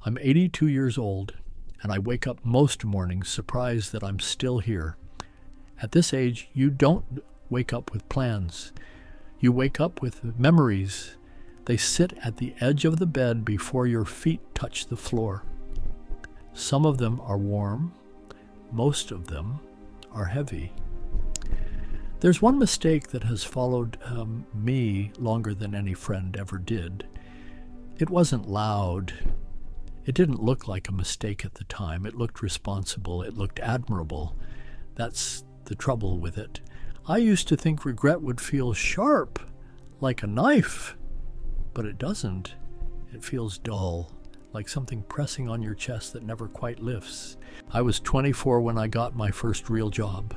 I'm 82 years old, and I wake up most mornings surprised that I'm still here. At this age, you don't wake up with plans. You wake up with memories. They sit at the edge of the bed before your feet touch the floor. Some of them are warm. Most of them are heavy. There's one mistake that has followed me longer than any friend ever did. It wasn't loud. It didn't look like a mistake at the time. It looked responsible. It looked admirable. That's the trouble with it. I used to think regret would feel sharp, like a knife, but it doesn't. It feels dull, like something pressing on your chest that never quite lifts. I was 24 when I got my first real job.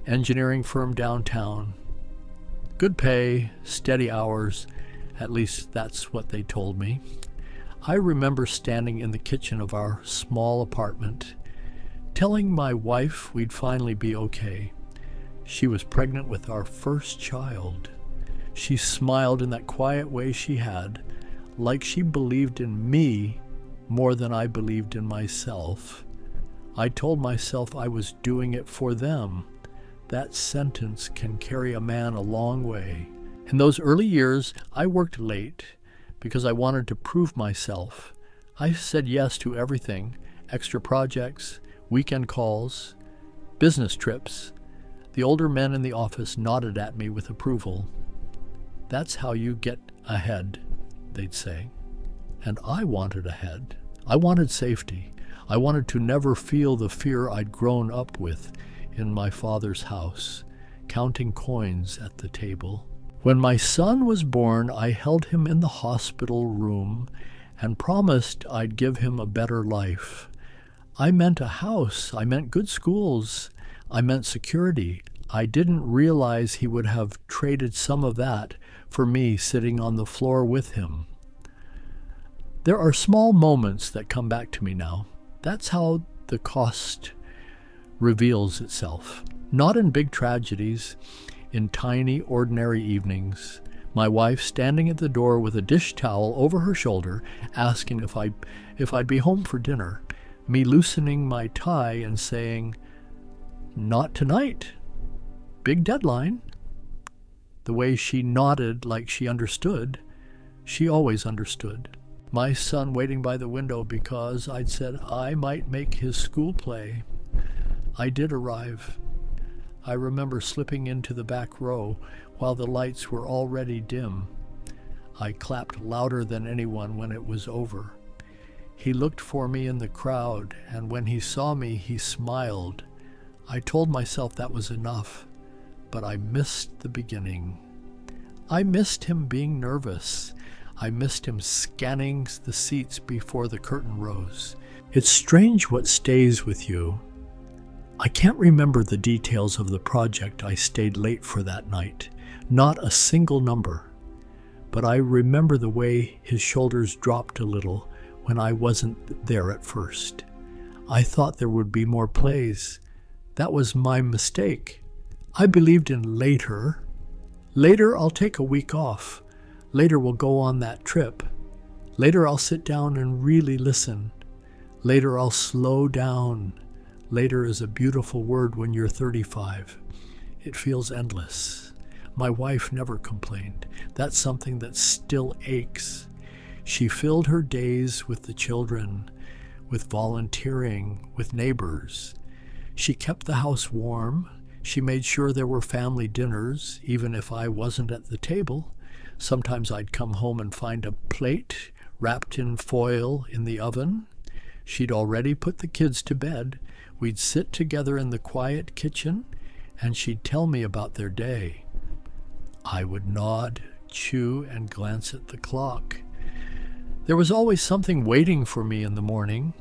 Engineering firm downtown. Good pay, steady hours, at least that's what they told me. I remember standing in the kitchen of our small apartment, telling my wife we'd finally be okay. She was pregnant with our first child. She smiled in that quiet way she had, like she believed in me more than I believed in myself. I told myself I was doing it for them. That sentence can carry a man a long way. In those early years, I worked late because I wanted to prove myself. I said yes to everything: extra projects, weekend calls, business trips. The older men in the office nodded at me with approval. That's how you get ahead, they'd say. And I wanted ahead. I wanted safety. I wanted to never feel the fear I'd grown up with in my father's house, counting coins at the table. When my son was born, I held him in the hospital room and promised I'd give him a better life. I meant a house. I meant good schools. I meant security. I didn't realize he would have traded some of that for me sitting on the floor with him. There are small moments that come back to me now. That's how the cost reveals itself. Not in big tragedies, in tiny, ordinary evenings. My wife standing at the door with a dish towel over her shoulder, asking if I'd be home for dinner. Me loosening my tie and saying, "Not tonight. Big deadline." The way she nodded like she understood, she always understood. My son waiting by the window because I'd said I might make his school play. I did arrive. I remember slipping into the back row while the lights were already dim. I clapped louder than anyone when it was over. He looked for me in the crowd, and when he saw me, he smiled. I told myself that was enough, but I missed the beginning. I missed him being nervous. I missed him scanning the seats before the curtain rose. It's strange what stays with you. I can't remember the details of the project I stayed late for that night, not a single number. But I remember the way his shoulders dropped a little when I wasn't there at first. I thought there would be more plays. That was my mistake. I believed in later. Later I'll take a week off. Later we'll go on that trip. Later I'll sit down and really listen. Later I'll slow down. Later is a beautiful word when you're 35. It feels endless. My wife never complained. That's something that still aches. She filled her days with the children, with volunteering, with neighbors. She kept the house warm. She made sure there were family dinners, even if I wasn't at the table. Sometimes I'd come home and find a plate wrapped in foil in the oven. She'd already put the kids to bed. We'd sit together in the quiet kitchen, and she'd tell me about their day. I would nod, chew, and glance at the clock. There was always something waiting for me in the morning.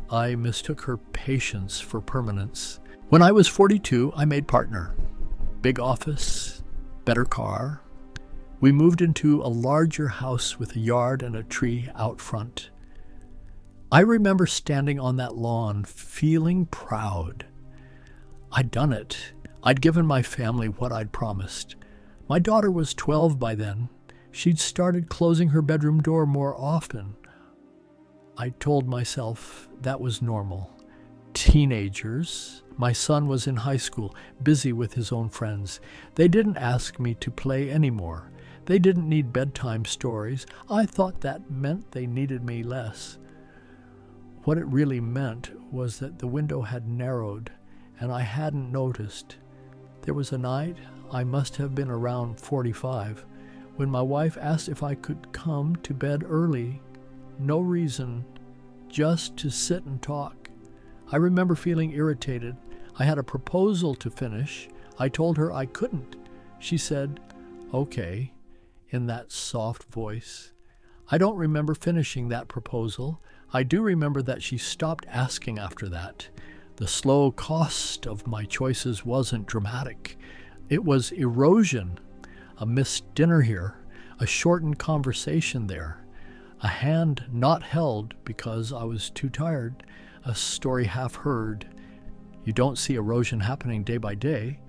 I mistook her patience for permanence. When I was 42, I made partner. Big office, better car. We moved into a larger house with a yard and a tree out front. I remember standing on that lawn, feeling proud. I'd done it. I'd given my family what I'd promised. My daughter was 12 by then. She'd started closing her bedroom door more often. I told myself that was normal. Teenagers. My son was in high school, busy with his own friends. They didn't ask me to play anymore. They didn't need bedtime stories. I thought that meant they needed me less. What it really meant was that the window had narrowed, and I hadn't noticed. There was a night, I must have been around 45, when my wife asked if I could come to bed early. No reason, just to sit and talk. I remember feeling irritated. I had a proposal to finish. I told her I couldn't. She said, "Okay," in that soft voice. I don't remember finishing that proposal. I do remember that she stopped asking after that. The slow cost of my choices wasn't dramatic. It was erosion, a missed dinner here, a shortened conversation there, a hand not held because I was too tired, a story half heard. You don't see erosion happening day by day,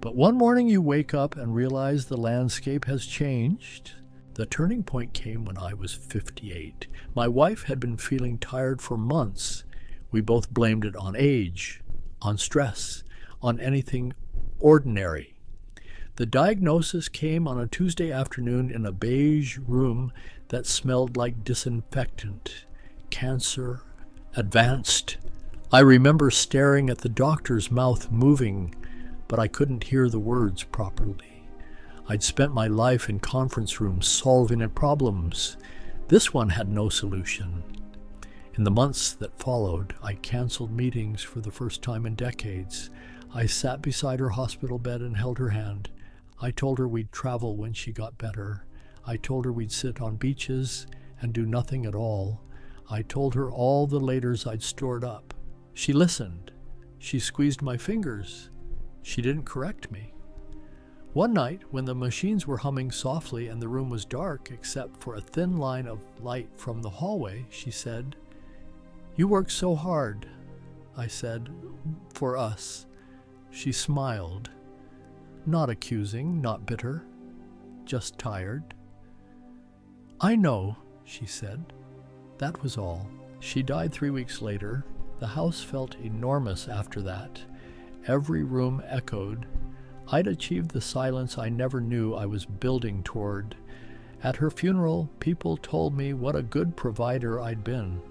but one morning you wake up and realize the landscape has changed. The turning point came when I was 58. My wife had been feeling tired for months. We both blamed it on age, on stress, on anything ordinary. The diagnosis came on a Tuesday afternoon in a beige room that smelled like disinfectant, cancer, advanced. I remember staring at the doctor's mouth moving, but I couldn't hear the words properly. I'd spent my life in conference rooms solving problems. This one had no solution. In the months that followed, I canceled meetings for the first time in decades. I sat beside her hospital bed and held her hand. I told her we'd travel when she got better. I told her we'd sit on beaches and do nothing at all. I told her all the laters I'd stored up. She listened. She squeezed my fingers. She didn't correct me. One night, when the machines were humming softly and the room was dark except for a thin line of light from the hallway, she said, "You work so hard." I said, "For us." She smiled. Not accusing, not bitter, just tired. "I know," she said. That was all. She died 3 weeks later. The house felt enormous after that. Every room echoed. I'd achieved the silence I never knew I was building toward. At her funeral, people told me what a good provider I'd been,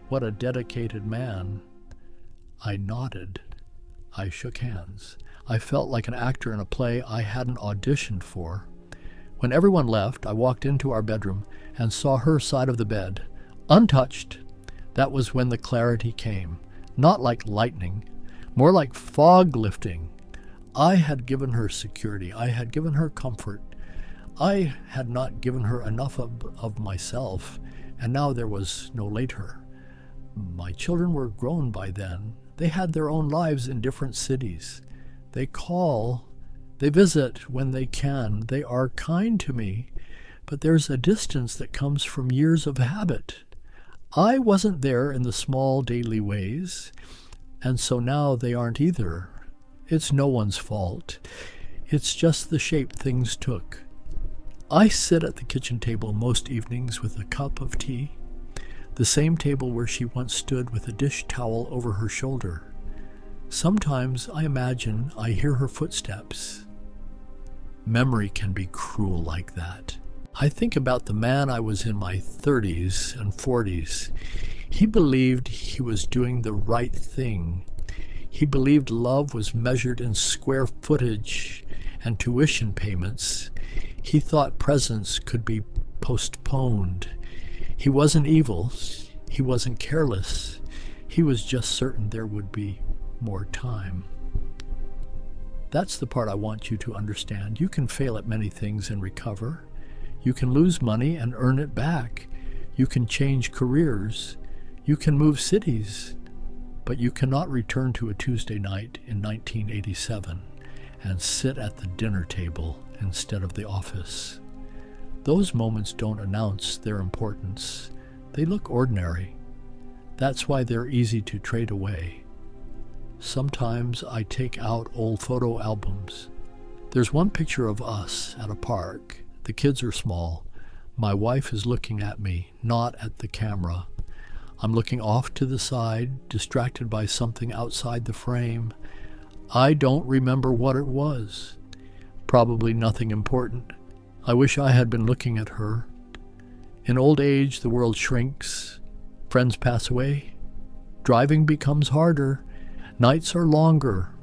what a dedicated man. I nodded. I shook hands. I felt like an actor in a play I hadn't auditioned for. When everyone left, I walked into our bedroom and saw her side of the bed, untouched. That was when the clarity came, not like lightning, more like fog lifting. I had given her security. I had given her comfort. I had not given her enough of myself, and now there was no later. My children were grown by then. They had their own lives in different cities. They call, they visit when they can. They are kind to me, but there's a distance that comes from years of habit. I wasn't there in the small daily ways, and so now they aren't either. It's no one's fault. It's just the shape things took. I sit at the kitchen table most evenings with a cup of tea, the same table where she once stood with a dish towel over her shoulder. Sometimes I imagine I hear her footsteps. Memory can be cruel like that. I think about the man I was in my 30s and 40s. He believed he was doing the right thing. He believed love was measured in square footage and tuition payments. He thought presents could be postponed. He wasn't evil. He wasn't careless. He was just certain there would be more time. That's the part I want you to understand. You can fail at many things and recover. You can lose money and earn it back. You can change careers. You can move cities. But you cannot return to a Tuesday night in 1987 and sit at the dinner table instead of the office. Those moments don't announce their importance. They look ordinary. That's why they're easy to trade away. Sometimes I take out old photo albums. There's one picture of us at a park. The kids are small. My wife is looking at me, not at the camera. I'm looking off to the side, distracted by something outside the frame. I don't remember what it was. Probably nothing important. I wish I had been looking at her. In old age, the world shrinks. Friends pass away. Driving becomes harder. Nights are longer.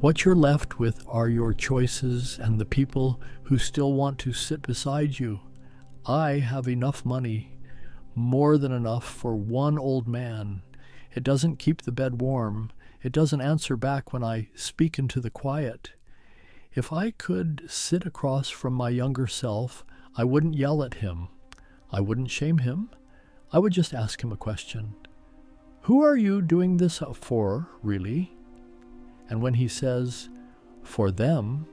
What you're left with are your choices and the people who still want to sit beside you. I have enough money, more than enough for one old man. It doesn't keep the bed warm. It doesn't answer back when I speak into the quiet. If I could sit across from my younger self, I wouldn't yell at him. I wouldn't shame him. I would just ask him a question. Who are you doing this for, really? And when he says, for them,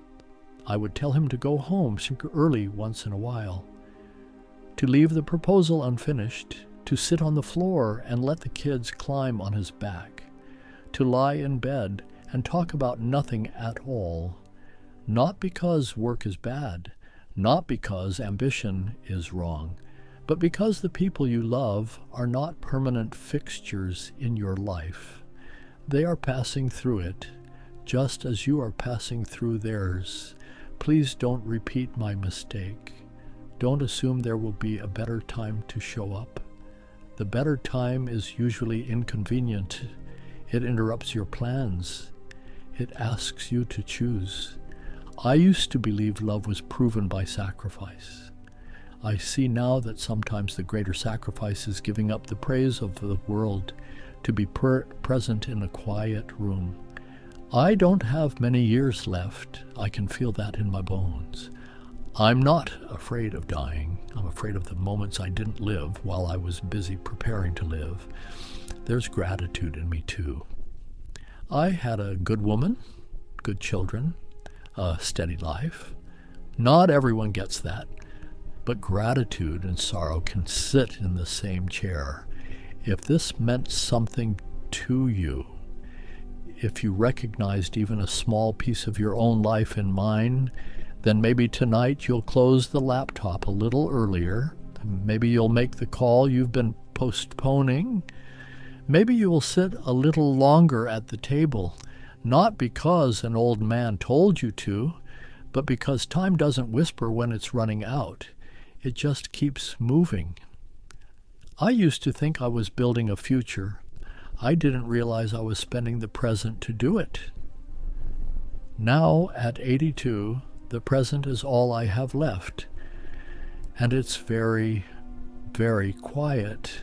I would tell him to go home early once in a while, to leave the proposal unfinished, to sit on the floor and let the kids climb on his back, to lie in bed and talk about nothing at all, not because work is bad, not because ambition is wrong, but because the people you love are not permanent fixtures in your life. They are passing through it, just as you are passing through theirs. Please don't repeat my mistake. Don't assume there will be a better time to show up. The better time is usually inconvenient. It interrupts your plans. It asks you to choose. I used to believe love was proven by sacrifice. I see now that sometimes the greater sacrifice is giving up the praise of the world to be present in a quiet room. I don't have many years left. I can feel that in my bones. I'm not afraid of dying. I'm afraid of the moments I didn't live while I was busy preparing to live. There's gratitude in me too. I had a good woman, good children, a steady life. Not everyone gets that. But gratitude and sorrow can sit in the same chair. If this meant something to you, if you recognized even a small piece of your own life in mine, then maybe tonight you'll close the laptop a little earlier. Maybe you'll make the call you've been postponing. Maybe you will sit a little longer at the table, not because an old man told you to, but because time doesn't whisper when it's running out. It just keeps moving. I used to think I was building a future. I didn't realize I was spending the present to do it. Now, at 82, the present is all I have left. And it's very, very quiet.